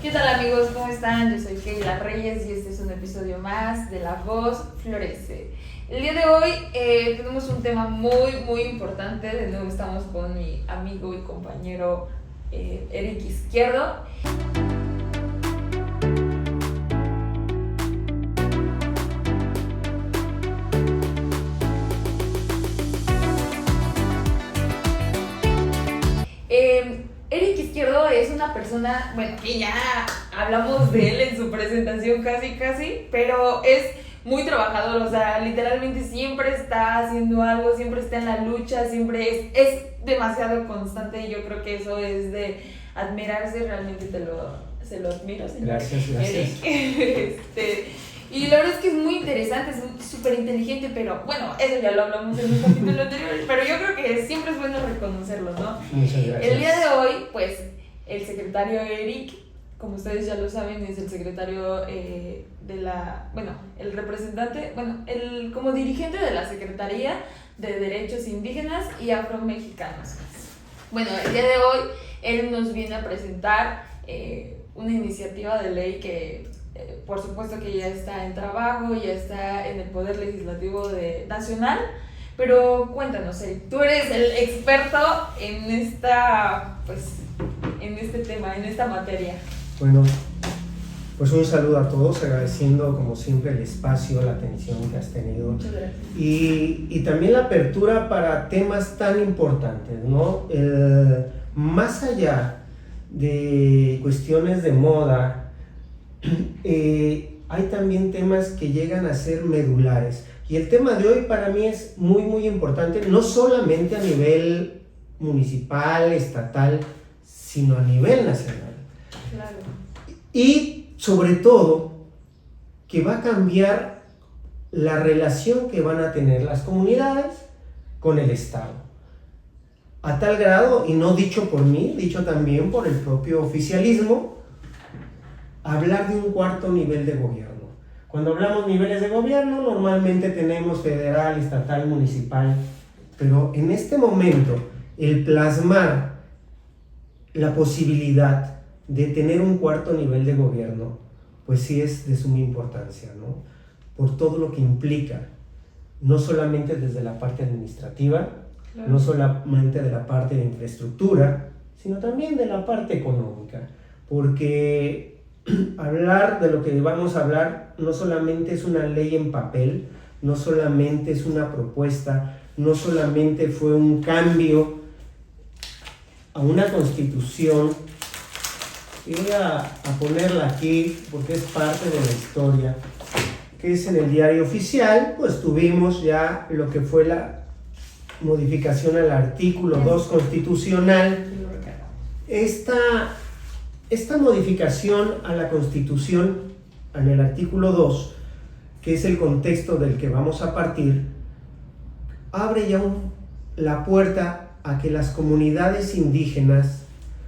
¿Qué tal amigos? ¿Cómo están? Yo soy Keila Reyes y este es un episodio más de La Voz Florece. El día de hoy tenemos un tema muy importante. De nuevo estamos con mi amigo y compañero Eric Izquierdo. Eric Izquierdo es una persona, bueno, que ya hablamos de él en su presentación casi, pero es muy trabajador, o sea, literalmente siempre está haciendo algo, siempre está en la lucha, siempre es demasiado constante y yo creo que eso es de admirarse, realmente se lo admiro, señor. Gracias. Eric. Y la verdad es que es muy interesante, es súper inteligente, pero bueno, eso ya lo hablamos en un capítulo anterior, pero yo creo que siempre es bueno reconocerlo, ¿no? Muchas gracias. El día de hoy, pues, el secretario Eric, como ustedes ya lo saben, es el secretario el representante, como dirigente de la Secretaría de Derechos Indígenas y Afromexicanos. Bueno, el día de hoy, él nos viene a presentar una iniciativa de ley que por supuesto que ya está en trabajo, ya está en el Poder Legislativo nacional, pero cuéntanos, Eric, tú eres el experto en en este tema, en esta materia. Bueno, pues un saludo a todos, agradeciendo como siempre el espacio, la atención que has tenido. Muchas gracias. Y también la apertura para temas tan importantes, ¿no? Más allá de cuestiones de moda, hay también temas que llegan a ser medulares. Y el tema de hoy para mí es muy importante, no solamente a nivel municipal, estatal, sino a nivel nacional. Claro. Y sobre todo, que va a cambiar la relación que van a tener las comunidades con el Estado. A tal grado, y no dicho por mí, dicho también por el propio oficialismo, hablar de un cuarto nivel de gobierno. Cuando hablamos niveles de gobierno, normalmente tenemos federal, estatal, municipal, pero en este momento, el plasmar la posibilidad de tener un cuarto nivel de gobierno, pues sí es de suma importancia, ¿no? Por todo lo que implica, no solamente desde la parte administrativa, claro, no solamente de la parte de infraestructura, sino también de la parte económica, porque hablar de lo que vamos a hablar no solamente es una ley en papel, no solamente es una propuesta, no solamente fue un cambio a una constitución. Y voy a ponerla aquí porque es parte de la historia, que es en el diario oficial. Pues tuvimos ya lo que fue la modificación al artículo 2 constitucional. Esta modificación a la Constitución, en el artículo 2, que es el contexto del que vamos a partir, abre ya la puerta a que las comunidades indígenas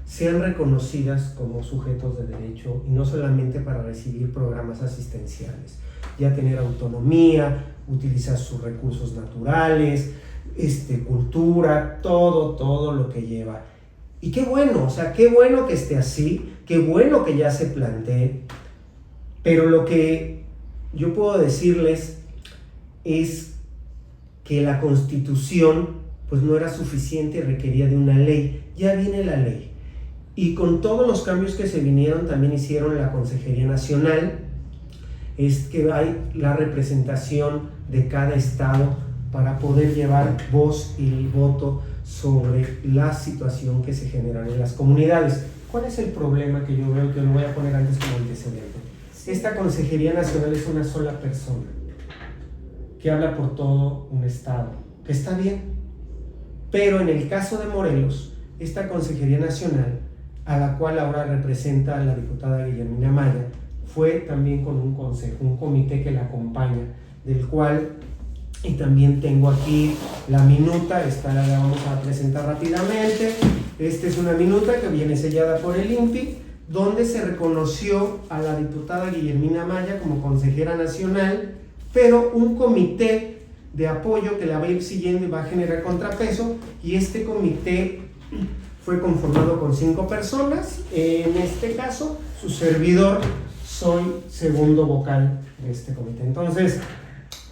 sean reconocidas como sujetos de derecho, y no solamente para recibir programas asistenciales, ya tener autonomía, utilizar sus recursos naturales, cultura, todo lo que lleva. Y qué bueno, o sea, qué bueno que esté así, qué bueno que ya se plantee, pero lo que yo puedo decirles es que la Constitución pues no era suficiente y requería de una ley. Ya viene la ley, y con todos los cambios que se vinieron también hicieron la Consejería Nacional, es que hay la representación de cada estado para poder llevar voz y voto sobre la situación que se genera en las comunidades. ¿Cuál es el problema que yo veo, que lo voy a poner antes como antecedente? Esta Consejería Nacional es una sola persona que habla por todo un estado, que está bien, pero en el caso de Morelos, esta Consejería Nacional, a la cual ahora representa la diputada Guillermina Maya, fue también con un consejo, un comité que la acompaña, del cual, y también tengo aquí la minuta, esta la vamos a presentar rápidamente. Esta es una minuta que viene sellada por el INPI, donde se reconoció a la diputada Guillermina Maya como consejera nacional, pero un comité de apoyo que la va a ir siguiendo y va a generar contrapeso, y este comité fue conformado con 5 personas. En este caso, su servidor, soy segundo vocal de este comité. Entonces,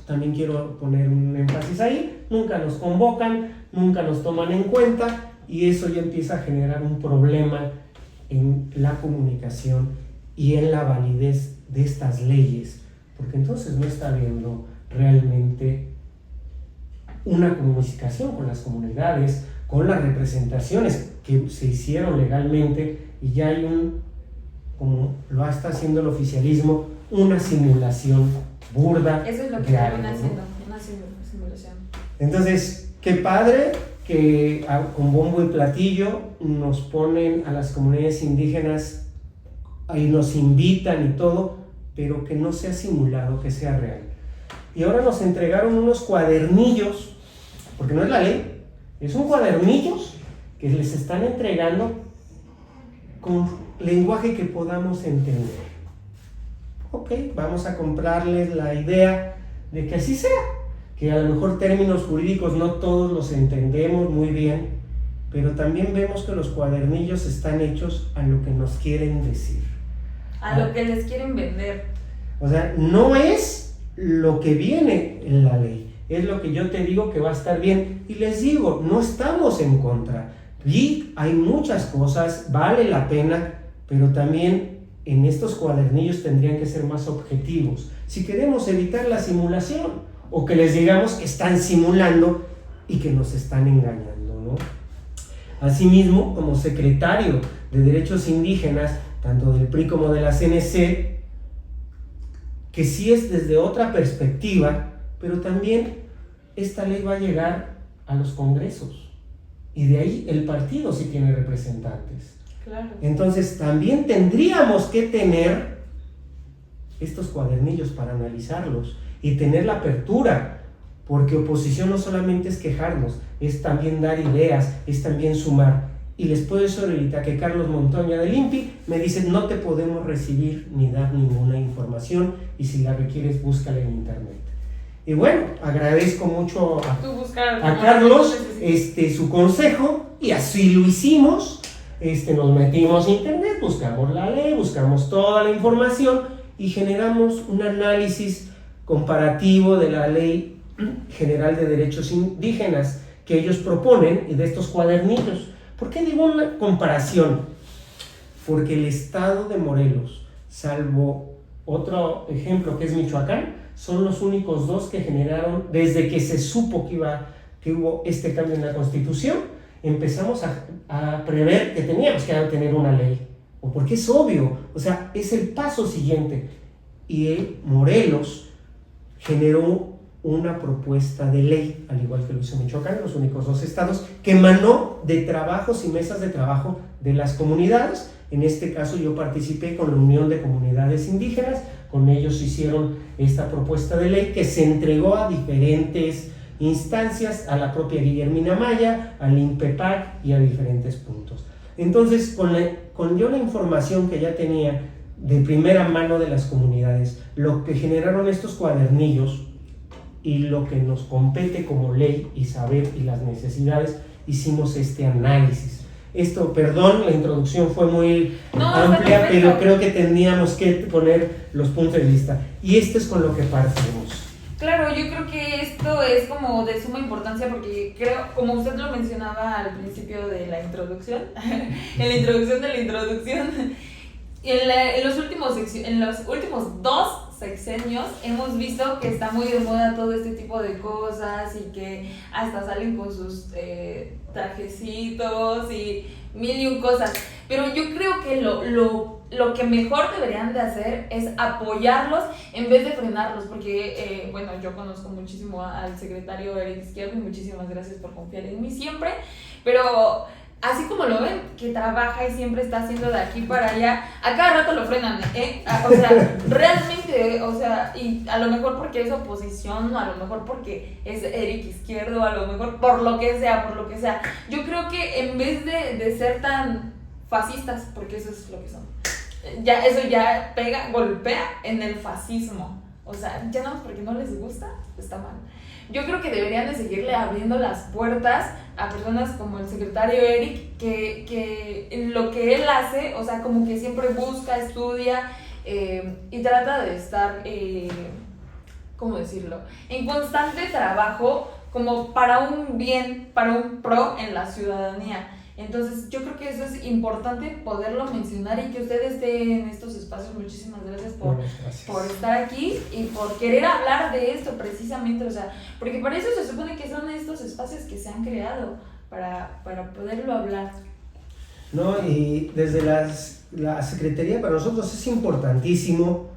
también quiero poner un énfasis ahí. Nunca nos convocan, nunca nos toman en cuenta, y eso ya empieza a generar un problema en la comunicación y en la validez de estas leyes, porque entonces no está habiendo realmente una comunicación con las comunidades, con las representaciones que se hicieron legalmente, y ya hay como lo está haciendo el oficialismo, una simulación burda. Eso es lo que están haciendo, una simulación. Entonces, qué padre que con bombo y platillo nos ponen a las comunidades indígenas y nos invitan y todo, pero que no sea simulado, que sea real. Y ahora nos entregaron unos cuadernillos, porque no es la ley, son cuadernillos que les están entregando con lenguaje que podamos entender. Ok, vamos a comprarles la idea de que así sea, que a lo mejor términos jurídicos no todos los entendemos muy bien, pero también vemos que los cuadernillos están hechos a lo que nos quieren decir. A lo que les quieren vender. O sea, no es lo que viene en la ley, es lo que yo te digo que va a estar bien. Y les digo, no estamos en contra. Y hay muchas cosas, vale la pena, pero también en estos cuadernillos tendrían que ser más objetivos. Si queremos evitar la simulación, o que les digamos que están simulando y que nos están engañando, ¿no? Asimismo, como secretario de Derechos Indígenas, tanto del PRI como de la CNC, que sí es desde otra perspectiva, pero también esta ley va a llegar a los congresos, y de ahí el partido sí tiene representantes. Claro. Entonces también tendríamos que tener estos cuadernillos para analizarlos y tener la apertura, porque oposición no solamente es quejarnos, es también dar ideas, es también sumar. Y les puedo decir ahorita que Carlos Montoya del INPI me dice: no te podemos recibir ni dar ninguna información, y si la requieres búscala en internet. Y bueno, agradezco mucho a Carlos su consejo, y así lo hicimos. Nos metimos a internet, buscamos la ley, buscamos toda la información y generamos un análisis comparativo de la Ley General de Derechos Indígenas que ellos proponen, y de estos cuadernillos. ¿Por qué digo una comparación? Porque el estado de Morelos, salvo otro ejemplo que es Michoacán, son los únicos dos que generaron, desde que se supo que hubo este cambio en la Constitución, empezamos a prever que teníamos que tener una ley, o porque es obvio, o sea, es el paso siguiente. Y Morelos generó una propuesta de ley, al igual que lo hizo Michoacán, los únicos 2 estados, que emanó de trabajos y mesas de trabajo de las comunidades. En este caso yo participé con la Unión de Comunidades Indígenas, con ellos hicieron esta propuesta de ley que se entregó a diferentes instancias, a la propia Guillermina Maya, al INPEPAC y a diferentes puntos. Entonces, con yo la información que ya tenía de primera mano de las comunidades, lo que generaron estos cuadernillos y lo que nos compete como ley y saber y las necesidades, hicimos este análisis. Perdón, la introducción fue muy amplia, pero creo que teníamos que poner los puntos de vista, y esto es con lo que partimos. Claro, yo creo que esto es como de suma importancia, porque creo, como usted lo mencionaba al principio de la introducción, en la introducción de la introducción, en los últimos 2 sexenios hemos visto que está muy de moda todo este tipo de cosas, y que hasta salen con sus trajecitos y mil y un cosas. Pero yo creo que lo que mejor deberían de hacer es apoyarlos en vez de frenarlos, porque bueno, yo conozco muchísimo al secretario Eric Izquierdo, y muchísimas gracias por confiar en mí siempre, pero así como lo ven, que trabaja y siempre está haciendo de aquí para allá, a cada rato lo frenan, o sea, realmente, o sea, y a lo mejor porque es oposición, o a lo mejor porque es Eric Izquierdo, a lo mejor por lo que sea, yo creo que en vez de ser tan fascistas, porque eso es lo que son, eso ya golpea en el fascismo. O sea, ya no porque no les gusta, está mal. Yo creo que deberían de seguirle abriendo las puertas a personas como el secretario Eric, que en lo que él hace, o sea, como que siempre busca, estudia y trata de estar, ¿cómo decirlo?, en constante trabajo como para un bien, para un pro en la ciudadanía. Entonces yo creo que eso es importante poderlo mencionar y que usted esté en estos espacios. Muchísimas gracias por estar aquí y por querer hablar de esto precisamente, o sea, porque para eso se supone que son estos espacios que se han creado, para poderlo hablar. No, y desde la Secretaría para nosotros es importantísimo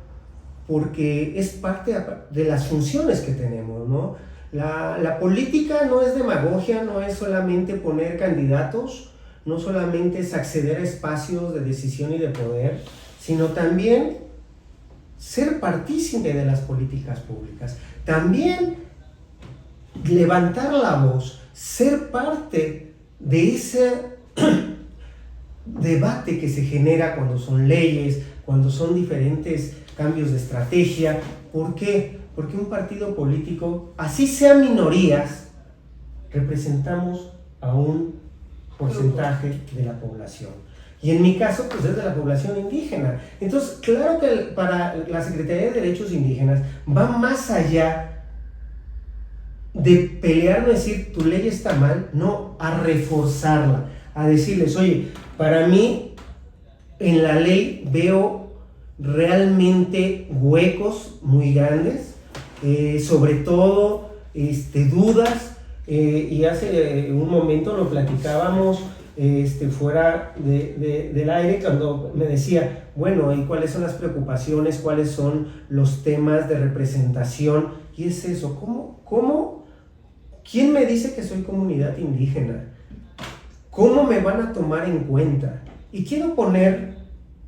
porque es parte de las funciones que tenemos, ¿no? La política no es demagogia, no es solamente poner candidatos, no solamente es acceder a espacios de decisión y de poder, sino también ser partícipe de las políticas públicas. También levantar la voz, ser parte de ese debate que se genera cuando son leyes, cuando son diferentes cambios de estrategia. ¿Por qué? Porque un partido político, así sean minorías, representamos a un porcentaje de la población. Y en mi caso, pues es de la población indígena. Entonces, claro que para la Secretaría de Derechos Indígenas va más allá de pelear, no decir tu ley está mal, no, a reforzarla, a decirles, oye, para mí en la ley veo realmente huecos muy grandes, sobre todo dudas, y hace un momento lo platicábamos fuera del aire, cuando me decía, bueno, ¿y cuáles son las preocupaciones? ¿Cuáles son los temas de representación? Y es eso, ¿cómo? ¿Quién me dice que soy comunidad indígena? ¿Cómo me van a tomar en cuenta? Y quiero poner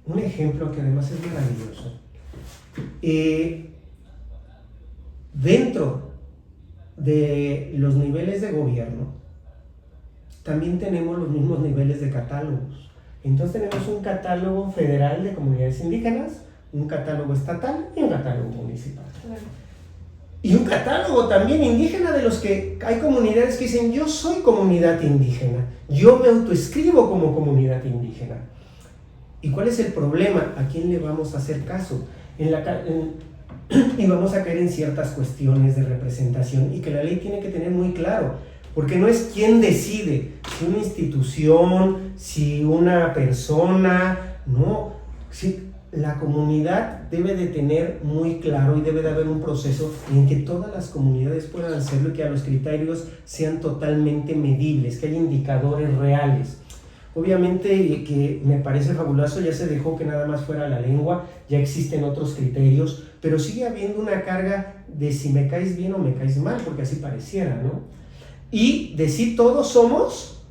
un ejemplo que además es maravilloso. Dentro de los niveles de gobierno, también tenemos los mismos niveles de catálogos. Entonces tenemos un catálogo federal de comunidades indígenas, un catálogo estatal y un catálogo municipal. Y un catálogo también indígena, de los que hay comunidades que dicen, yo soy comunidad indígena, yo me autoescribo como comunidad indígena. ¿Y cuál es el problema? ¿A quién le vamos a hacer caso? Y vamos a caer en ciertas cuestiones de representación y que la ley tiene que tener muy claro, porque no es quién decide, si una institución, si una persona, no, si la comunidad debe de tener muy claro y debe de haber un proceso en que todas las comunidades puedan hacerlo y que a los criterios sean totalmente medibles, que haya indicadores reales. Obviamente que me parece fabuloso, ya se dejó que nada más fuera la lengua, ya existen otros criterios, pero sigue habiendo una carga de si me caes bien o me caes mal, porque así pareciera, ¿no? Y de si todos somos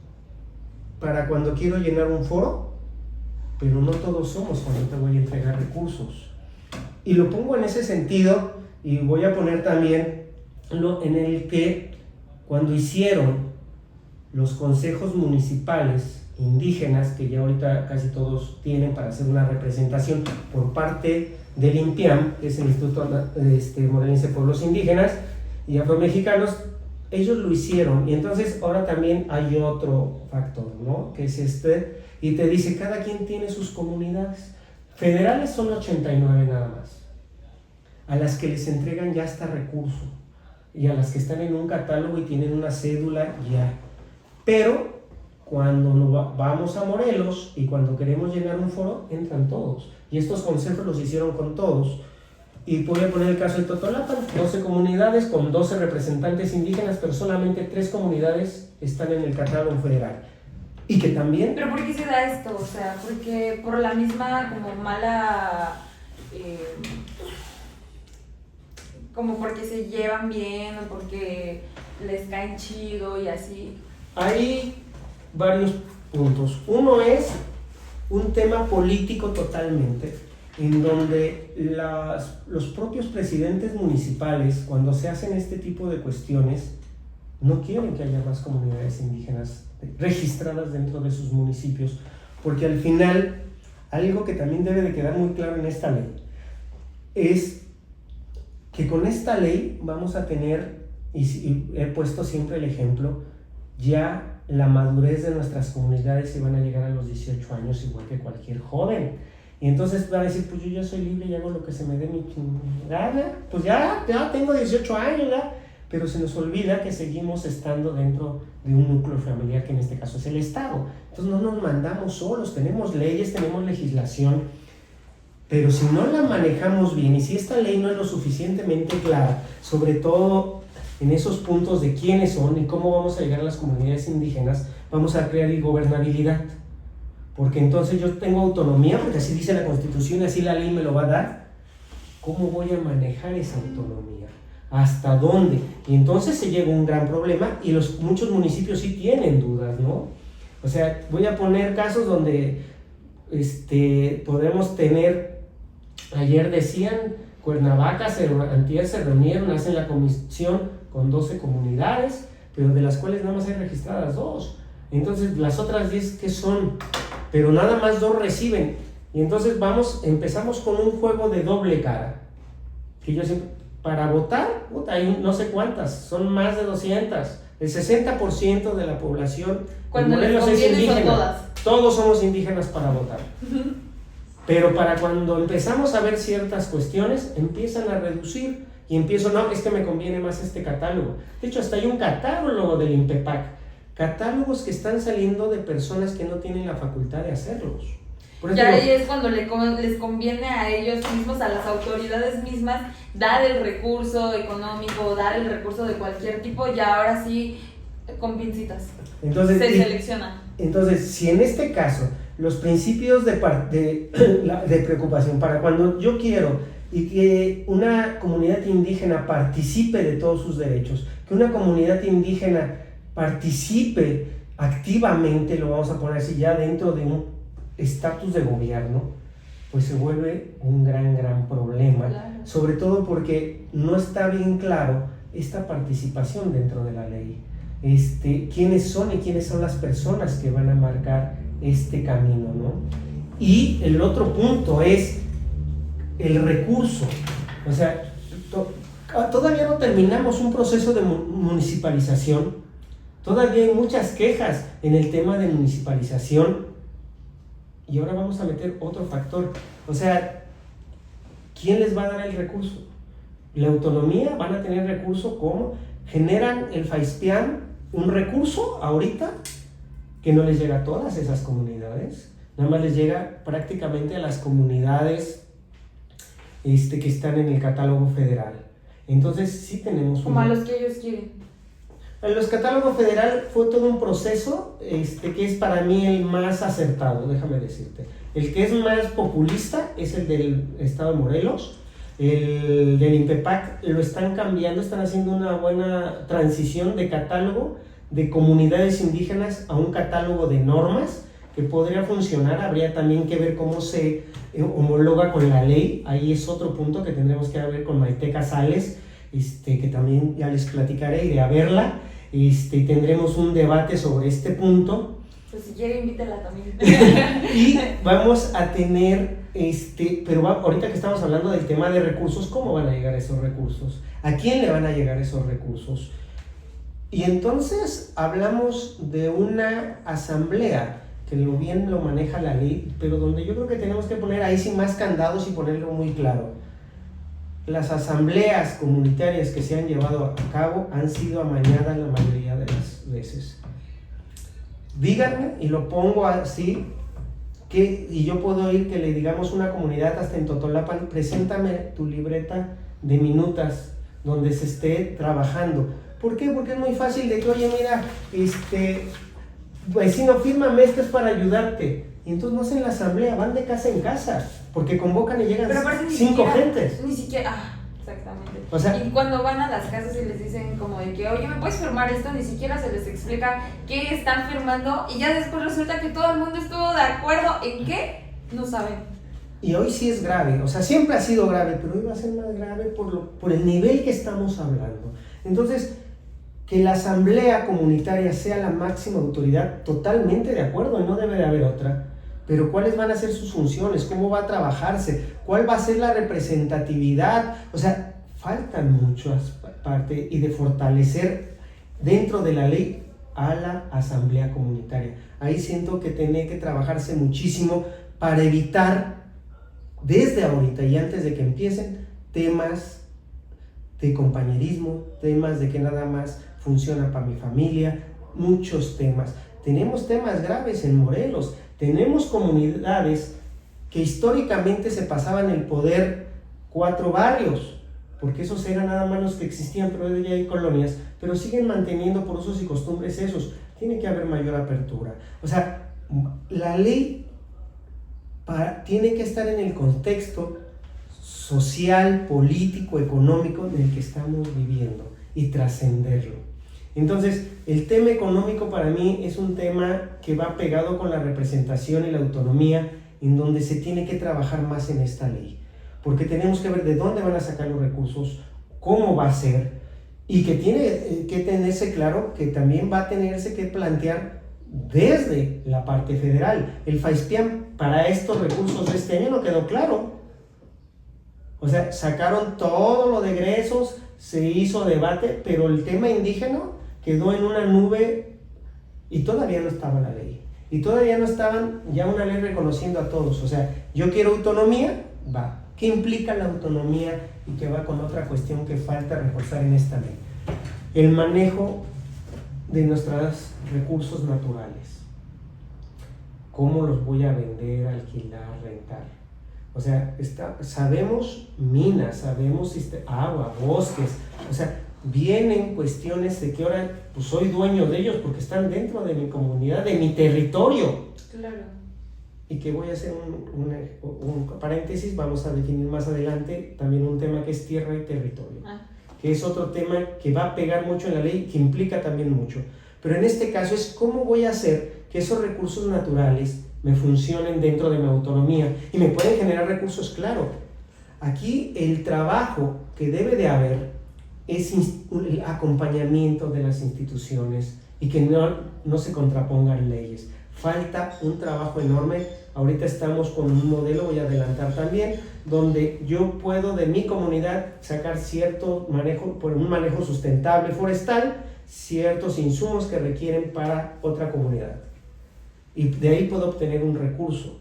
para cuando quiero llenar un foro, pero no todos somos cuando te voy a entregar recursos. Y lo pongo en ese sentido, y voy a poner también en el que cuando hicieron los consejos municipales indígenas, que ya ahorita casi todos tienen para hacer una representación por parte del INPIAM, que es el Instituto Morelense de Pueblos Indígenas y Afromexicanos, ellos lo hicieron, y entonces ahora también hay otro factor, ¿no? Que es y te dice, cada quien tiene sus comunidades. Federales son 89 nada más, a las que les entregan ya hasta recurso, y a las que están en un catálogo y tienen una cédula ya. Pero cuando vamos a Morelos y cuando queremos llenar un foro, entran todos. Y estos consejos los hicieron con todos. Y voy a poner el caso de Totolapan, 12 comunidades con 12 representantes indígenas, pero solamente 3 comunidades están en el catálogo federal. Y que también... ¿Pero por qué se da esto? O sea, porque por la misma como mala... como porque se llevan bien o porque les caen chido y así. Hay varios puntos. Uno es un tema político totalmente, en donde los propios presidentes municipales, cuando se hacen este tipo de cuestiones, no quieren que haya más comunidades indígenas registradas dentro de sus municipios, porque al final, algo que también debe de quedar muy claro en esta ley, es que con esta ley vamos a tener, y he puesto siempre el ejemplo, ya la madurez de nuestras comunidades iban a llegar a los 18 años igual que cualquier joven. Y entonces van a decir, pues yo ya soy libre y hago lo que se me dé mi gana, pues ya tengo 18 años, ya. Pero se nos olvida que seguimos estando dentro de un núcleo familiar, que en este caso es el Estado. Entonces no nos mandamos solos, tenemos leyes, tenemos legislación, pero si no la manejamos bien, y si esta ley no es lo suficientemente clara, sobre todo en esos puntos de quiénes son y cómo vamos a llegar a las comunidades indígenas, vamos a crear ingobernabilidad. Porque entonces yo tengo autonomía, porque así dice la Constitución, así la ley me lo va a dar. ¿Cómo voy a manejar esa autonomía? ¿Hasta dónde? Y entonces se llega a un gran problema, y muchos municipios sí tienen dudas, ¿no? O sea, voy a poner casos donde podemos tener, ayer decían, Cuernavaca, antier se reunieron, hacen la comisión con 12 comunidades, pero de las cuales nada más hay registradas 2. Entonces, las otras 10, ¿qué son? Pero nada más 2 reciben. Y entonces empezamos con un juego de doble cara. Que yo siempre, para votar, hay no sé cuántas, son más de 200. El 60% de la población cuando de Morelos es indígena. Son todas. Todos somos indígenas para votar. Pero para cuando empezamos a ver ciertas cuestiones, empiezan a reducir. Y no, es que me conviene más este catálogo. De hecho, hasta hay un catálogo del INPEPAC. Catálogos que están saliendo de personas que no tienen la facultad de hacerlos. Por ya ahí es cuando les conviene a ellos mismos, a las autoridades mismas, dar el recurso económico, dar el recurso de cualquier tipo, y ahora sí, con pincitas, se selecciona. Entonces, si en este caso, los principios de preocupación, para cuando yo quiero y que una comunidad indígena participe de todos sus derechos, que una comunidad indígena participe activamente, lo vamos a poner así, ya dentro de un estatus de gobierno, pues se vuelve un gran problema, claro. Sobre todo porque no está bien claro esta participación dentro de la ley, quiénes son y quiénes son las personas que van a marcar este camino, ¿no? Y el otro punto es el recurso. O sea, todavía no terminamos un proceso de municipalización, todavía hay muchas quejas en el tema de municipalización, y ahora vamos a meter otro factor. O sea, ¿quién les va a dar el recurso? La autonomía van a tener recurso, ¿cómo? Generan el FAISPIAN un recurso ahorita que no les llega a todas esas comunidades, nada más les llega prácticamente a las comunidades que están en el catálogo federal. Entonces sí tenemos como a los que ellos quieren. En los catálogos federal fue todo un proceso que es para mí el más acertado, déjame decirte. El que es más populista es el del estado de Morelos. El del INPEPAC lo están cambiando, están haciendo una buena transición de catálogo de comunidades indígenas a un catálogo de normas que podría funcionar. Habría también que ver cómo se homologa con la ley. Ahí es otro punto que tendremos que ver con Maite Casales, que también ya les platicaré, iré a verla. Tendremos un debate sobre este punto. Pues si quiere, invítela también. Y vamos a tener, pero ahorita que estamos hablando del tema de recursos, ¿cómo van a llegar esos recursos? ¿A quién le van a llegar esos recursos? Y entonces hablamos de una asamblea, que bien lo maneja la ley, pero donde yo creo que tenemos que poner ahí sí más candados y ponerlo muy claro. Las asambleas comunitarias que se han llevado a cabo han sido amañadas la mayoría de las veces. Díganme, y lo pongo así, y yo puedo ir que le digamos una comunidad hasta en Totolapan, preséntame tu libreta de minutas donde se esté trabajando. ¿Por qué? Porque es muy fácil de que, oye, mira, vecino, fírmame, esto es para ayudarte. Y entonces no hacen la asamblea, van de casa en casa, porque convocan y llegan 5 gentes. Ni siquiera, exactamente. O sea, y cuando van a las casas y les dicen como de que, oye, ¿me puedes firmar esto? Ni siquiera se les explica qué están firmando, y ya después resulta que todo el mundo estuvo de acuerdo en qué, no saben. Y hoy sí es grave, o sea, siempre ha sido grave, pero hoy va a ser más grave por el nivel que estamos hablando. Entonces, que la asamblea comunitaria sea la máxima autoridad, totalmente de acuerdo, no debe de haber otra. Pero ¿cuáles van a ser sus funciones? ¿Cómo va a trabajarse? ¿Cuál va a ser la representatividad? O sea, faltan muchas partes y de fortalecer dentro de la ley a la asamblea comunitaria. Ahí siento que tiene que trabajarse muchísimo para evitar desde ahorita y antes de que empiecen temas de compañerismo, temas de que nada más funciona para mi familia, muchos temas. Tenemos temas graves en Morelos, tenemos comunidades que históricamente se pasaban el poder 4 barrios, porque esos eran nada más los que existían, pero hoy ya hay colonias, pero siguen manteniendo por usos y costumbres esos. Tiene que haber mayor apertura. O sea, la ley tiene que estar en el contexto social, político, económico en el que estamos viviendo y trascenderlo. Entonces, el tema económico para mí es un tema que va pegado con la representación y la autonomía, en donde se tiene que trabajar más en esta ley, porque tenemos que ver de dónde van a sacar los recursos, cómo va a ser, y que tiene que tenerse claro que también va a tenerse que plantear desde la parte federal. El FAISPIAM para estos recursos de este año no quedó claro. O sea, sacaron todo lo de egresos, se hizo debate, pero el tema indígena quedó en una nube y todavía no estaba la ley. Y todavía no estaban ya una ley reconociendo a todos. O sea, yo quiero autonomía, va. ¿Qué implica la autonomía? Y que va con otra cuestión que falta reforzar en esta ley. El manejo de nuestros recursos naturales. ¿Cómo los voy a vender, alquilar, rentar? O sea, sabemos minas, sabemos agua, bosques. O sea, vienen cuestiones de que ahora pues soy dueño de ellos porque están dentro de mi comunidad, de mi territorio. Claro. Y que voy a hacer un paréntesis, vamos a definir más adelante también un tema que es tierra y territorio, que es otro tema que va a pegar mucho en la ley, que implica también mucho. Pero en este caso es cómo voy a hacer que esos recursos naturales me funcionen dentro de mi autonomía y me pueden generar recursos, claro. Aquí el trabajo que debe de haber es el acompañamiento de las instituciones y que no se contrapongan leyes. Falta un trabajo enorme. Ahorita estamos con un modelo, voy a adelantar también, donde yo puedo de mi comunidad sacar cierto manejo, por un manejo sustentable forestal, ciertos insumos que requieren para otra comunidad. Y de ahí puedo obtener un recurso.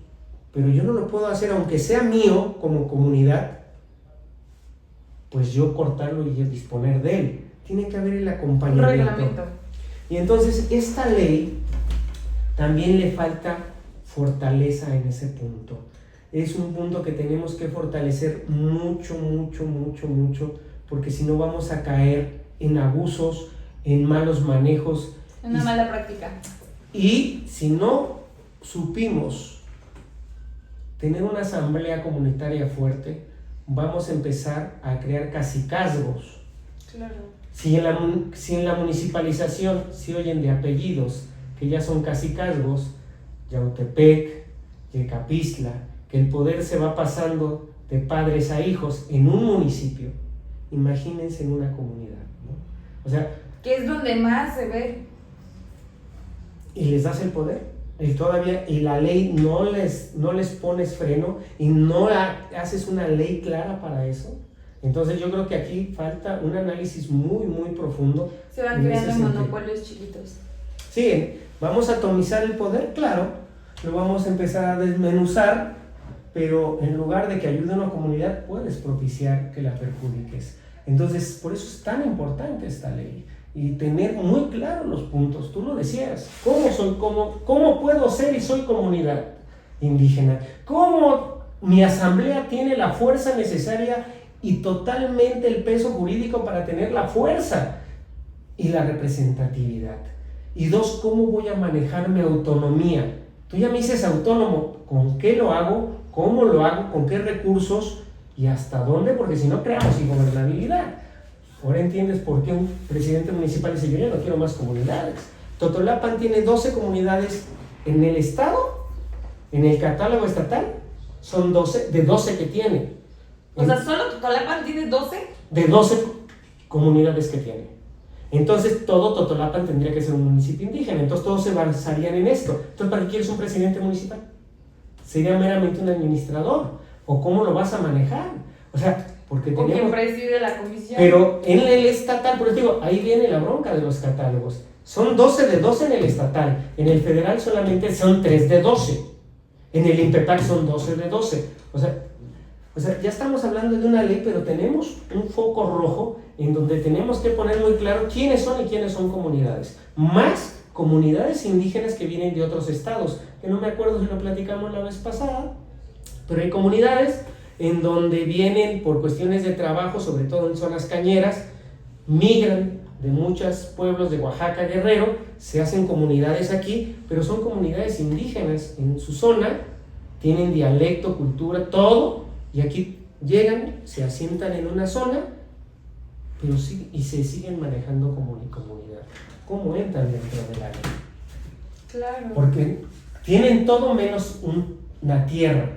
Pero yo no lo puedo hacer, aunque sea mío como comunidad, pues yo cortarlo y disponer de él. Tiene que haber el acompañamiento. Un reglamento. Y entonces esta ley también le falta fortaleza en ese punto. Es un punto que tenemos que fortalecer mucho, porque si no vamos a caer en abusos, en malos manejos. Una mala práctica. Y si no supimos tener una asamblea comunitaria fuerte, vamos a empezar a crear cacicazgos. Claro. Si en la municipalización se oyen de apellidos que ya son cacicazgos, Yautepec, Yecapistla, que el poder se va pasando de padres a hijos en un municipio, imagínense en una comunidad, ¿no? O sea, que es donde más se ve. Y les das el poder, y la ley no les pones freno y no haces una ley clara para eso. Entonces yo creo que aquí falta un análisis muy profundo. Se van creando monopolios chiquitos. Sí, vamos a atomizar el poder, claro, lo vamos a empezar a desmenuzar, pero en lugar de que ayude a una comunidad, puedes propiciar que la perjudiques. Entonces, por eso es tan importante esta ley y tener muy claros los puntos. Tú lo decías, ¿cómo puedo ser y soy comunidad indígena? ¿Cómo mi asamblea tiene la fuerza necesaria y totalmente el peso jurídico para tener la fuerza y la representatividad? Y 2, ¿cómo voy a manejar mi autonomía? Tú ya me dices autónomo, ¿con qué lo hago? ¿Cómo lo hago? ¿Con qué recursos? ¿Y hasta dónde? Porque si no creamos ingobernabilidad. Ahora entiendes por qué un presidente municipal dice: yo ya no quiero más comunidades. Totolapan tiene 12 comunidades en el estado, en el catálogo estatal, son 12, de 12 que tiene. O sea, ¿solo Totolapan tiene 12? De 12 comunidades que tiene. Entonces todo Totolapan tendría que ser un municipio indígena, entonces todos se basarían en esto. Entonces, ¿para qué quieres un presidente municipal? Sería meramente un administrador. ¿O cómo lo vas a manejar? O sea, porque O quien tenemos... preside la comisión. Pero en el estatal, por eso digo, ahí viene la bronca de los catálogos. Son 12 de 12 en el estatal. En el federal solamente son 3 de 12. En el INPEPAC son 12 de 12. O sea, ya estamos hablando de una ley, pero tenemos un foco rojo en donde tenemos que poner muy claro quiénes son y quiénes son comunidades. Más comunidades indígenas que vienen de otros estados, que no me acuerdo si lo platicamos la vez pasada, pero hay comunidades en donde vienen por cuestiones de trabajo, sobre todo en zonas cañeras, migran de muchos pueblos de Oaxaca, Guerrero, se hacen comunidades aquí, pero son comunidades indígenas en su zona, tienen dialecto, cultura, todo, y aquí llegan, se asientan en una zona, pero sí, y se siguen manejando como comunidad. ¿Cómo entran dentro del área? Claro. Porque tienen todo menos una tierra,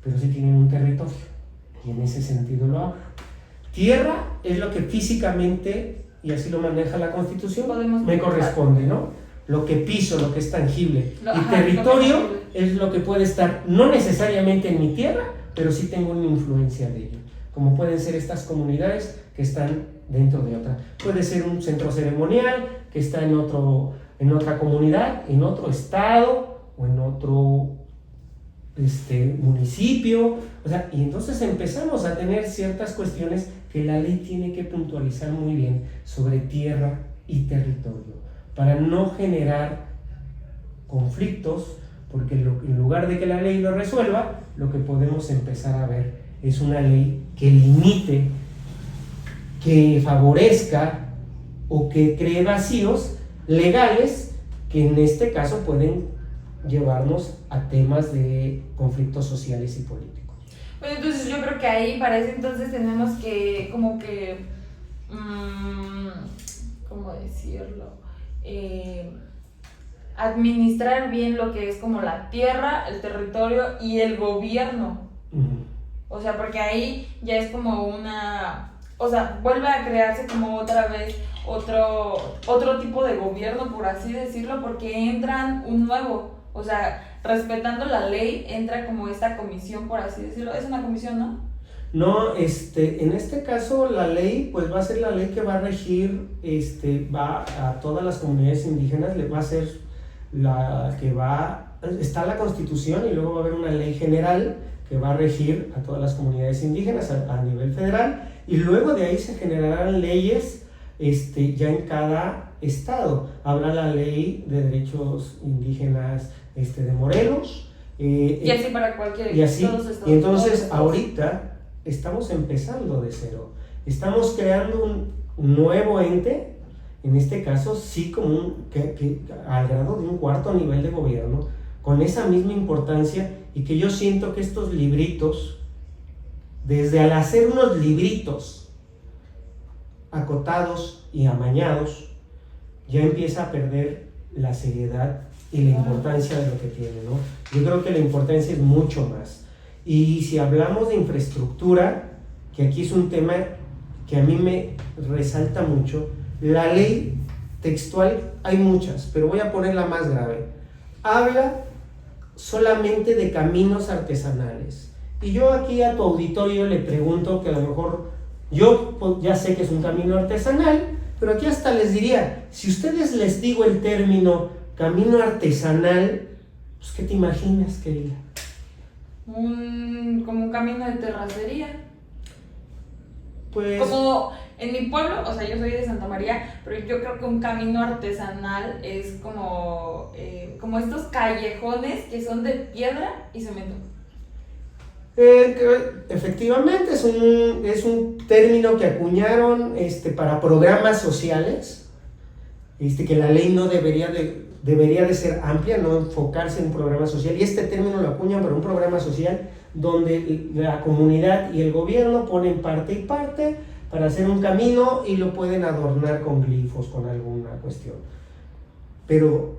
pero sí tienen un territorio, y en ese sentido lo hablo. Tierra es lo que físicamente, y así lo maneja la Constitución, me corresponde, ¿no? Lo que piso, lo que es tangible. Y territorio es lo que puede estar, no necesariamente en mi tierra, pero sí tengo una influencia de ello. Como pueden ser estas comunidades que están dentro de otra. Puede ser un centro ceremonial que está en otra comunidad, en otro estado o en otro municipio. O sea, y entonces empezamos a tener ciertas cuestiones que la ley tiene que puntualizar muy bien sobre tierra y territorio para no generar conflictos, porque en lugar de que la ley lo resuelva, lo que podemos empezar a ver es una ley que limite, que favorezca o que cree vacíos legales que en este caso pueden llevarnos a temas de conflictos sociales y políticos. Bueno, entonces yo creo que ahí para ese entonces tenemos que como que, ¿cómo decirlo? Administrar bien lo que es como la tierra, el territorio y el gobierno. O sea, porque ahí ya es como o sea, vuelve a crearse como otra vez otro tipo de gobierno, por así decirlo, porque entran un nuevo, o sea, respetando la ley, entra como esta comisión, por así decirlo. Es una comisión, ¿no? No, en este caso la ley, pues va a ser la ley que va a regir, va a todas las comunidades indígenas, le va a ser la que está la Constitución y luego va a haber una ley general que va a regir a todas las comunidades indígenas a nivel federal, y luego de ahí se generarán leyes ya en cada estado. Habrá la ley de derechos indígenas de Morelos, y así para cualquier... y así, y entonces ahorita estamos empezando de cero, estamos creando un nuevo ente, en este caso sí como al grado de un cuarto nivel de gobierno, con esa misma importancia, y que yo siento que estos libritos, desde al hacer unos libritos acotados y amañados, ya empieza a perder la seriedad y la importancia de lo que tiene, ¿no? Yo creo que la importancia es mucho más. Y si hablamos de infraestructura, que aquí es un tema que a mí me resalta mucho, la ley textual hay muchas, pero voy a poner la más grave. Habla solamente de caminos artesanales. Y yo aquí a tu auditorio le pregunto, que a lo mejor yo ya sé que es un camino artesanal, pero aquí hasta les diría, si ustedes les digo el término camino artesanal, pues ¿qué te imaginas, querida? Como un camino de terracería. Pues... Como en mi pueblo, o sea, yo soy de Santa María, pero yo creo que un camino artesanal es como estos callejones que son de piedra y cemento. Efectivamente, es un término que acuñaron para programas sociales, que la ley no debería de ser amplia, no enfocarse en un programa social, y este término lo acuñan para un programa social donde la comunidad y el gobierno ponen parte y parte para hacer un camino y lo pueden adornar con glifos, con alguna cuestión. Pero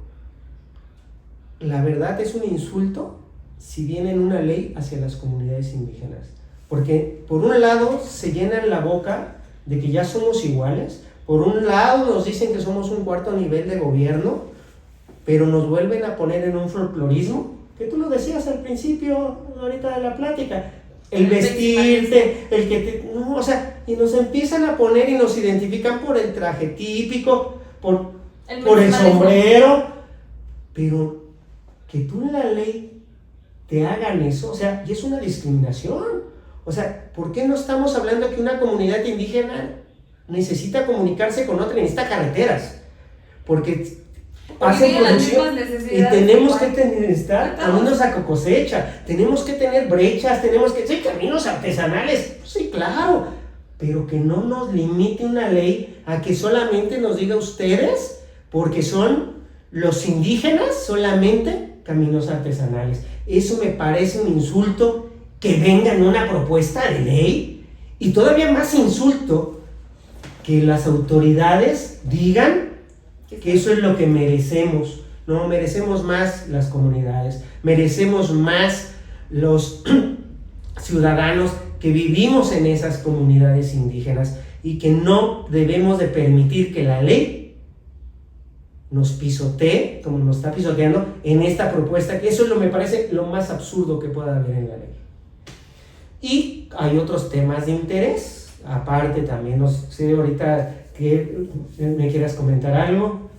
la verdad es un insulto si viene en una ley hacia las comunidades indígenas, porque por un lado se llenan la boca de que ya somos iguales, por un lado nos dicen que somos un cuarto nivel de gobierno, pero nos vuelven a poner en un folclorismo, que tú lo decías al principio ahorita de la plática. el vestirte, el que te... No, o sea, y nos empiezan a poner y nos identifican por el traje típico, por el sombrero, pero que tú en la ley te hagan eso, o sea, y es una discriminación. O sea, ¿por qué no estamos hablando que una comunidad indígena necesita comunicarse con otra, necesita carreteras? Porque hacen producción y tenemos que estar caminos a cosecha, tenemos que tener brechas, caminos artesanales, sí, claro, pero que no nos limite una ley a que solamente nos diga ustedes, porque son los indígenas, solamente caminos artesanales. Eso me parece un insulto, que venga en una propuesta de ley, y todavía más insulto que las autoridades digan que eso es lo que merecemos. No, merecemos más las comunidades, merecemos más los ciudadanos que vivimos en esas comunidades indígenas, y que no debemos de permitir que la ley nos pisotee como nos está pisoteando en esta propuesta, que eso me parece lo más absurdo que pueda haber en la ley. Y hay otros temas de interés, aparte también, no sé ahorita que me quieras comentar algo.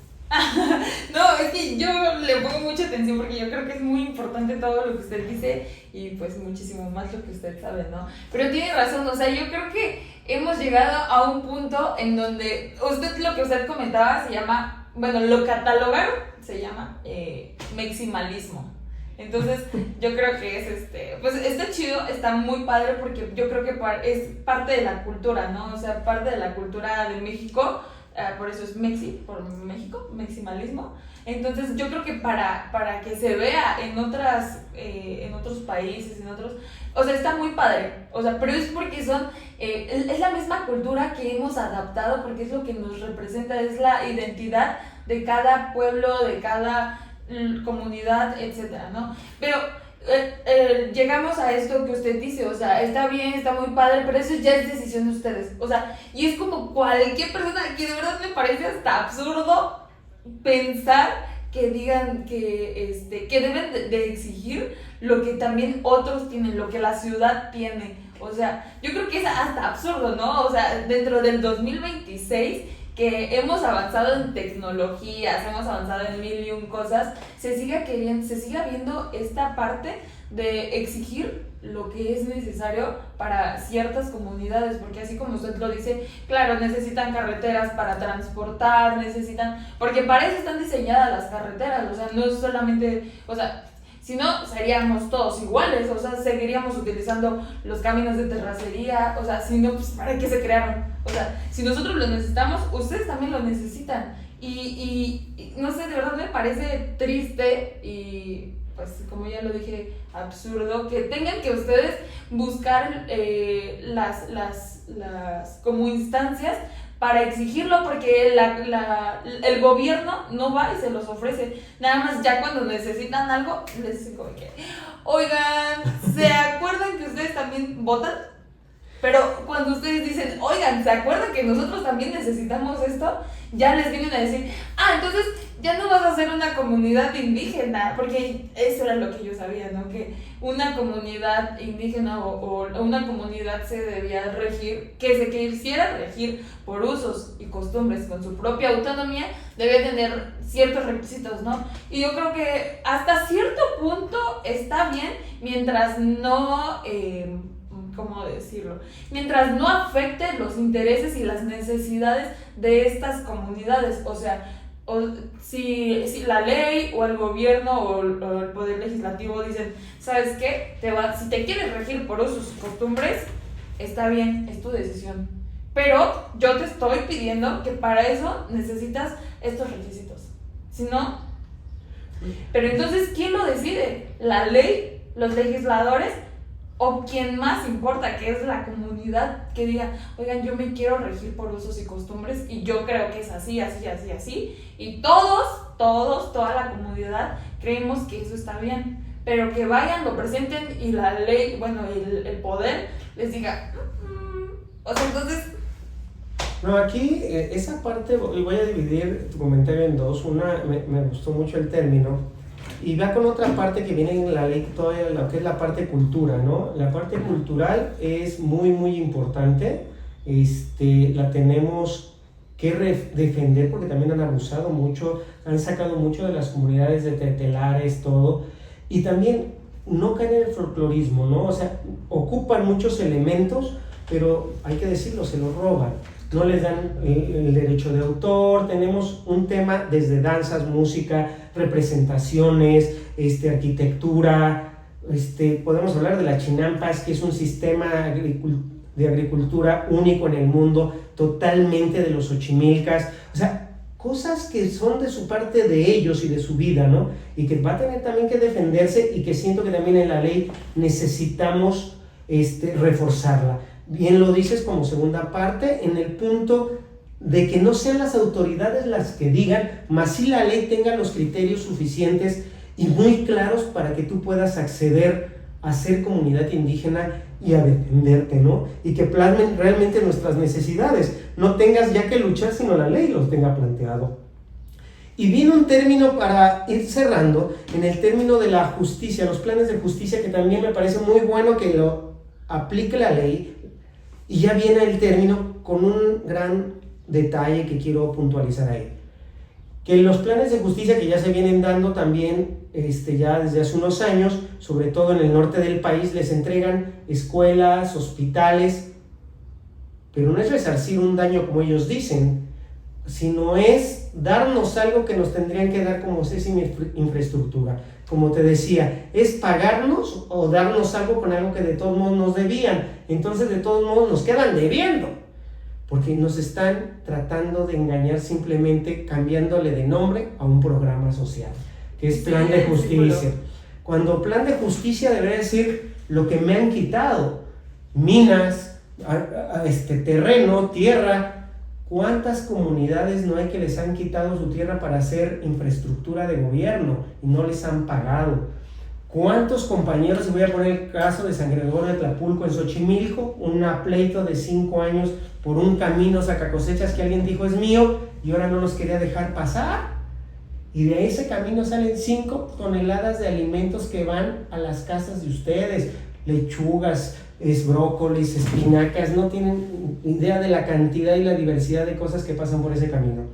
No, es que yo le pongo mucha atención porque yo creo que es muy importante todo lo que usted dice y pues muchísimo más lo que usted sabe, ¿no? Pero tiene razón, o sea, yo creo que hemos llegado a un punto en donde lo que usted comentaba se llama, bueno, lo catalogaron, se llama maximalismo. Entonces yo creo que es pues está chido, está muy padre porque yo creo que es parte de la cultura, ¿no? O sea, parte de la cultura de México. Por eso es por México, maximalismo. Entonces yo creo que para que se vea en otros países, o sea, está muy padre, o sea, pero es porque es la misma cultura que hemos adaptado, porque es lo que nos representa, es la identidad de cada pueblo, de cada comunidad, etcétera, ¿no? Pero llegamos a esto que usted dice, o sea, está bien, está muy padre, pero eso ya es decisión de ustedes, o sea, y es como cualquier persona que de verdad me parece hasta absurdo pensar que digan que deben de exigir lo que también otros tienen, lo que la ciudad tiene, o sea, yo creo que es hasta absurdo, ¿no? O sea, dentro del 2026 que hemos avanzado en tecnologías, hemos avanzado en mil y un cosas, se siga viendo esta parte de exigir lo que es necesario para ciertas comunidades, porque así como usted lo dice, claro, necesitan carreteras para transportar, porque para eso están diseñadas las carreteras, o sea, no es solamente, o sea, si no, seríamos todos iguales, o sea, seguiríamos utilizando los caminos de terracería, o sea, si no, pues, ¿para qué se crearon? O sea, si nosotros lo necesitamos, ustedes también lo necesitan. Y no sé, de verdad me parece triste y, pues, como ya lo dije, absurdo, que tengan que ustedes buscar las como instancias para exigirlo, porque el gobierno no va y se los ofrece. Nada más ya cuando necesitan algo, les dicen como que, oigan, ¿se acuerdan que ustedes también votan? Pero cuando ustedes dicen, oigan, ¿se acuerdan que nosotros también necesitamos esto? Ya les vienen a decir, entonces ya no vas a ser una comunidad indígena, porque eso era lo que yo sabía, ¿no? Que una comunidad indígena o una comunidad se debía regir, que se quisiera regir por usos y costumbres con su propia autonomía, debe tener ciertos requisitos, ¿no? Y yo creo que hasta cierto punto está bien, mientras no... ¿cómo decirlo? Mientras no afecte los intereses y las necesidades de estas comunidades, o sea, si la ley o el gobierno o el poder legislativo dicen, ¿sabes qué? Si te quieres regir por usos y costumbres, está bien, es tu decisión, pero yo te estoy pidiendo que para eso necesitas estos requisitos, si no, pero entonces, ¿quién lo decide? ¿La ley? ¿Los legisladores? O quien más importa, que es la comunidad, que diga, oigan, yo me quiero regir por usos y costumbres y yo creo que es así, y toda la comunidad creemos que eso está bien, pero que vayan, lo presenten y la ley, bueno, el poder les diga, o sea, entonces... No, aquí esa parte voy a dividir tu comentario en dos. Una, me gustó mucho el término Y va con otra parte que viene en la ley, toda lo que es la parte cultura, ¿no? La parte cultural es muy, muy importante. La tenemos que defender porque también han abusado mucho, han sacado mucho de las comunidades de telares, todo. Y también no caen en el folclorismo, ¿no? O sea, ocupan muchos elementos, pero hay que decirlo, se los roban. No les dan el derecho de autor. Tenemos un tema desde danzas, música, representaciones, arquitectura. Podemos hablar de la Chinampas, que es un sistema de agricultura único en el mundo, totalmente de los Xochimilcas. O sea, cosas que son de su parte de ellos y de su vida, ¿no? Y que va a tener también que defenderse y que siento que también en la ley necesitamos reforzarla. Bien lo dices como segunda parte, en el punto de que no sean las autoridades las que digan, mas sí la ley tenga los criterios suficientes y muy claros para que tú puedas acceder a ser comunidad indígena y a defenderte, ¿no? Y que plasmen realmente nuestras necesidades. No tengas ya que luchar, sino la ley los tenga planteado. Y viene un término para ir cerrando, en el término de la justicia, los planes de justicia, que también me parece muy bueno que lo aplique la ley. Y ya viene el término con un gran detalle que quiero puntualizar ahí. Que los planes de justicia que ya se vienen dando también ya desde hace unos años, sobre todo en el norte del país, les entregan escuelas, hospitales, pero no es resarcir un daño como ellos dicen, sino es darnos algo que nos tendrían que dar como esa infraestructura. Como te decía, es pagarnos o darnos algo con algo que de todos modos nos debían. Entonces de todos modos nos quedan debiendo, porque nos están tratando de engañar simplemente cambiándole de nombre a un programa social, que es plan de justicia. Cuando plan de justicia debería decir lo que me han quitado, minas, terreno, tierra. ¿Cuántas comunidades no hay que les han quitado su tierra para hacer infraestructura de gobierno y no les han pagado? ¿Cuántos compañeros, y voy a poner el caso de San Gregorio de Tlapulco en Xochimilco, un pleito de 5 años por un camino sacacosechas que alguien dijo es mío y ahora no nos quería dejar pasar? Y de ese camino salen 5 toneladas de alimentos que van a las casas de ustedes, lechugas, brócolis, espinacas, no tienen idea de la cantidad y la diversidad de cosas que pasan por ese camino.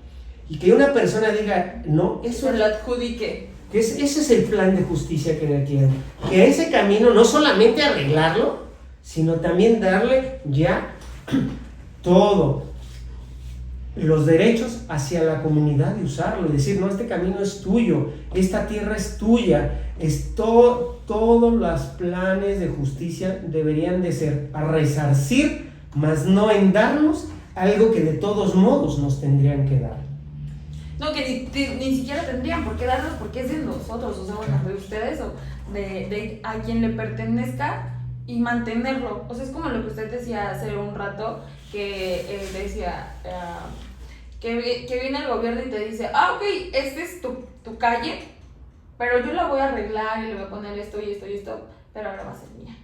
Y que una persona diga, no, eso lo adjudique. Ese es el plan de justicia que quieren. Que ese camino no solamente arreglarlo, sino también darle ya todo los derechos hacia la comunidad de usarlo y decir, no, este camino es tuyo, esta tierra es tuya, todos los planes de justicia deberían de ser a resarcir, mas no en darnos algo que de todos modos nos tendrían que dar. No, que ni siquiera tendrían por qué darnos porque es de nosotros, o sea, bueno, de ustedes o de a quien le pertenezca y mantenerlo. O sea, es como lo que usted decía hace un rato, que decía que viene el gobierno y te dice, ok, esta es tu calle, pero yo la voy a arreglar y le voy a poner esto y esto y esto, pero ahora va a ser mía.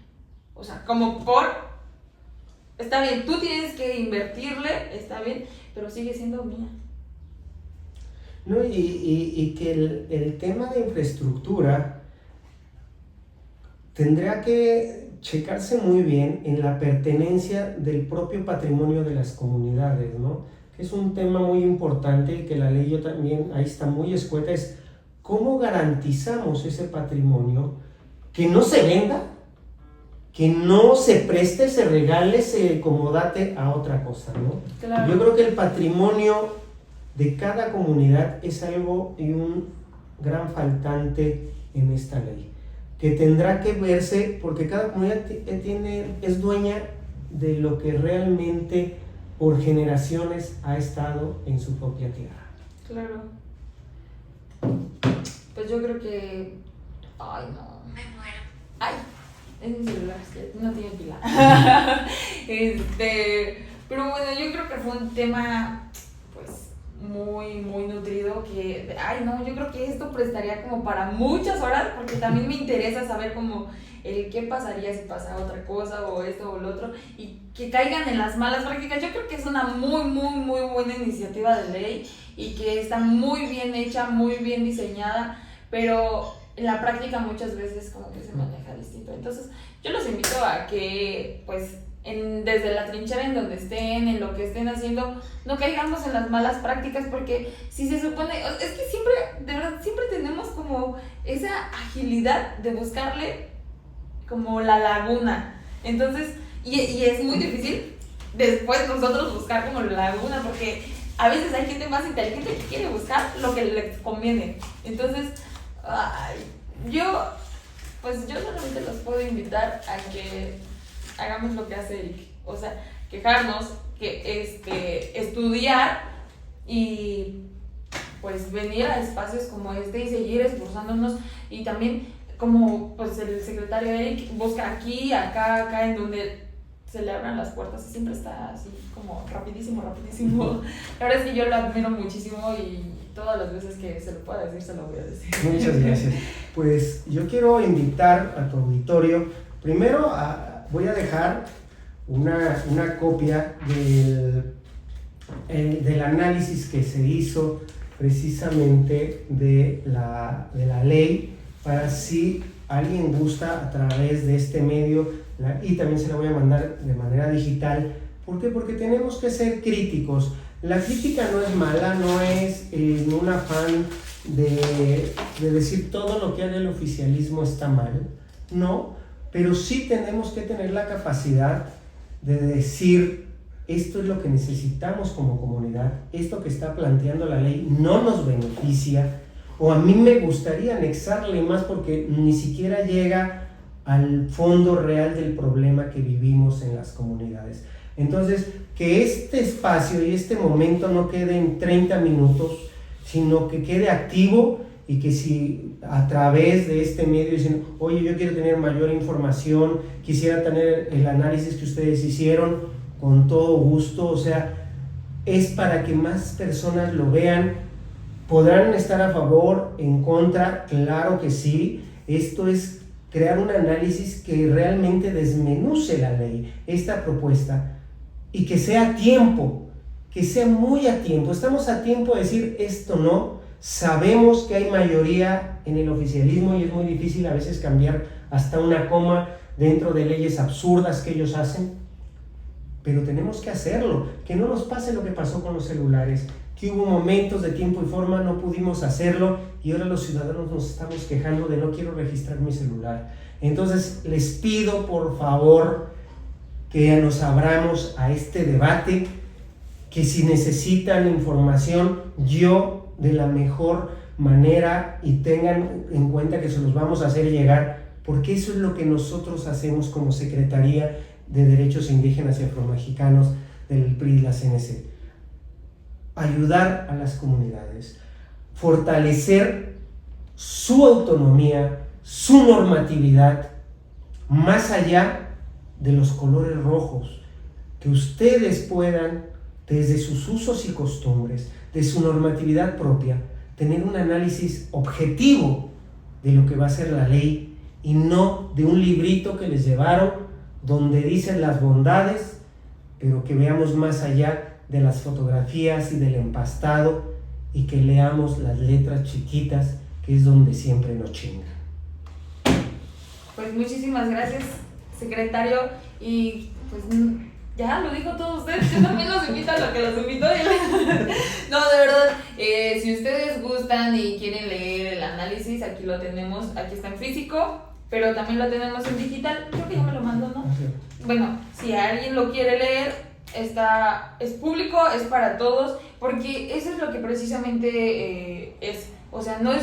O sea, como está bien, tú tienes que invertirle, está bien, pero sigue siendo mía. No, y que el tema de infraestructura tendrá que checarse muy bien en la pertenencia del propio patrimonio de las comunidades, ¿no? Que es un tema muy importante y que la ley yo también, ahí está muy escueta, es cómo garantizamos ese patrimonio, que no se venda, que no se preste, se regale, se acomodate a otra cosa, ¿no? Claro. Yo creo que el patrimonio de cada comunidad es algo y un gran faltante en esta ley, que tendrá que verse, porque cada comunidad es dueña de lo que realmente por generaciones ha estado en su propia tierra. Claro. Pues yo creo que... Ay, no. Me muero. Ay, es mi celular, no tiene pila. Pero bueno, yo creo que fue un tema, pues, muy, muy nutrido que... Ay, no, yo creo que esto prestaría como para muchas horas, porque también me interesa saber como el qué pasaría si pasa otra cosa o esto o lo otro, y que caigan en las malas prácticas. Yo creo que es una muy, muy, muy buena iniciativa de ley y que está muy bien hecha, muy bien diseñada, pero en la práctica muchas veces como que se maneja distinto. Entonces yo los invito a que pues desde la trinchera en donde estén, en lo que estén haciendo, no caigamos en las malas prácticas, porque si se supone, es que siempre, de verdad, siempre tenemos como esa agilidad de buscarle como la laguna. Entonces, y es muy difícil después nosotros buscar como la laguna, porque a veces hay gente más inteligente que quiere buscar lo que les conviene. Entonces, yo solamente los puedo invitar a que hagamos lo que hace Eric, o sea, quejarnos, estudiar y pues venir a espacios como este y seguir esforzándonos, y también como pues el secretario Eric busca aquí, acá, en donde se le abran las puertas y siempre está así como rapidísimo. La verdad es que yo lo admiro muchísimo y todas las veces que se lo pueda decir, se lo voy a decir. Muchas gracias. Pues yo quiero invitar a tu auditorio, primero voy a dejar una copia del análisis que se hizo precisamente de la ley, para si alguien gusta a través de este medio, y también se la voy a mandar de manera digital. ¿Por qué? Porque tenemos que ser críticos. La crítica no es mala, no es en un afán de decir todo lo que haga el oficialismo está mal, no, pero sí tenemos que tener la capacidad de decir esto es lo que necesitamos como comunidad, esto que está planteando la ley no nos beneficia, o a mí me gustaría anexarle más porque ni siquiera llega al fondo real del problema que vivimos en las comunidades. Entonces, que este espacio y este momento no quede en 30 minutos, sino que quede activo, y que si a través de este medio dicen, oye, yo quiero tener mayor información, quisiera tener el análisis que ustedes hicieron, con todo gusto, o sea, es para que más personas lo vean. ¿Podrán estar a favor, en contra? Claro que sí. Esto es crear un análisis que realmente desmenuce la ley, esta propuesta, y que sea a tiempo, que sea muy a tiempo. Estamos a tiempo de decir esto no. Sabemos que hay mayoría en el oficialismo y es muy difícil a veces cambiar hasta una coma dentro de leyes absurdas que ellos hacen, pero tenemos que hacerlo, que no nos pase lo que pasó con los celulares, que hubo momentos de tiempo y forma, no pudimos hacerlo y ahora los ciudadanos nos estamos quejando de no quiero registrar mi celular. Entonces les pido por favor que nos abramos a este debate, que si necesitan información, yo de la mejor manera, y tengan en cuenta que se los vamos a hacer llegar, porque eso es lo que nosotros hacemos como Secretaría de Derechos Indígenas y Afromexicanos del PRI y la CNC. Ayudar a las comunidades, fortalecer su autonomía, su normatividad, más allá de los colores rojos, que ustedes puedan, desde sus usos y costumbres, de su normatividad propia, tener un análisis objetivo de lo que va a ser la ley, y no de un librito que les llevaron donde dicen las bondades, pero que veamos más allá de las fotografías y del empastado, y que leamos las letras chiquitas, que es donde siempre nos chingan. Pues muchísimas gracias, secretario, y pues ya lo dijo todo usted. Yo también los invito a lo que los invitó él. No, de verdad, si ustedes gustan y quieren leer el análisis, aquí lo tenemos, aquí está en físico, pero también lo tenemos en digital. Creo que ya me lo mandó, ¿no? Bueno, si alguien lo quiere leer, es público, es para todos, porque eso es lo que precisamente es. O sea, no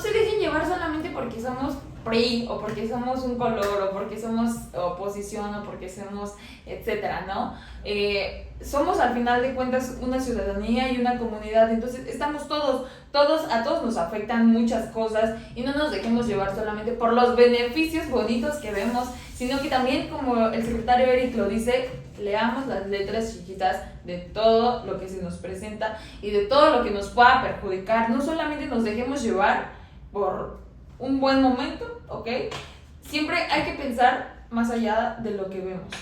se dejen llevar solamente porque somos PRI, o porque somos un color, o porque somos oposición, o porque somos etcétera, ¿no? Somos al final de cuentas una ciudadanía y una comunidad, entonces estamos a todos nos afectan muchas cosas, y no nos dejemos llevar solamente por los beneficios bonitos que vemos, sino que también, como el secretario Eric lo dice, leamos las letras chiquitas de todo lo que se nos presenta y de todo lo que nos pueda perjudicar. No solamente nos dejemos llevar por un buen momento, ¿ok? Siempre hay que pensar más allá de lo que vemos.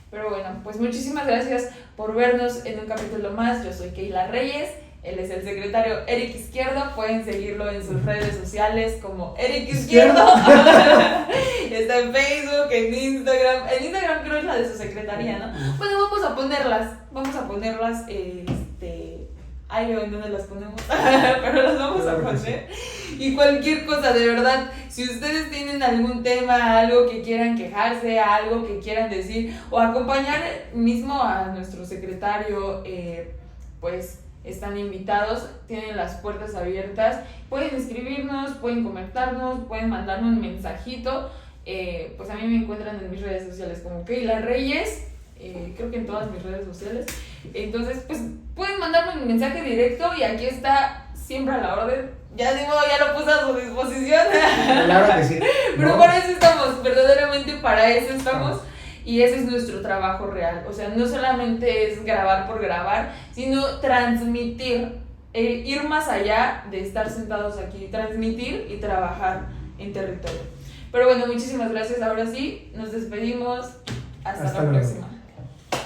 Pero bueno, pues muchísimas gracias por vernos en un capítulo más. Yo soy Keila Reyes Él es el secretario Eric Izquierdo. Pueden seguirlo en sus redes sociales como Eric Izquierdo. Está en Facebook, en Instagram. En Instagram creo es la de su secretaría, ¿no? Bueno, vamos a ponerlas, ahí veo en dónde las ponemos, pero las vamos a poner. Y cualquier cosa, de verdad, si ustedes tienen algún tema, algo que quieran quejarse, algo que quieran decir, o acompañar mismo a nuestro secretario, pues están invitados, tienen las puertas abiertas, pueden escribirnos, pueden comentarnos, pueden mandarnos un mensajito. Pues a mí me encuentran en mis redes sociales como Keila Reyes, creo que en todas mis redes sociales. Entonces, pues pueden mandarme un mensaje directo y aquí está siempre a la orden. Ya de modo, ya lo puse a su disposición. Claro que sí. Pero ¿no? para eso estamos, verdaderamente para eso estamos. Y ese es nuestro trabajo real. O sea, no solamente es grabar por grabar, sino transmitir, ir más allá de estar sentados aquí, transmitir y trabajar en territorio. Pero bueno, muchísimas gracias. Ahora sí, nos despedimos. Hasta la luego. próxima.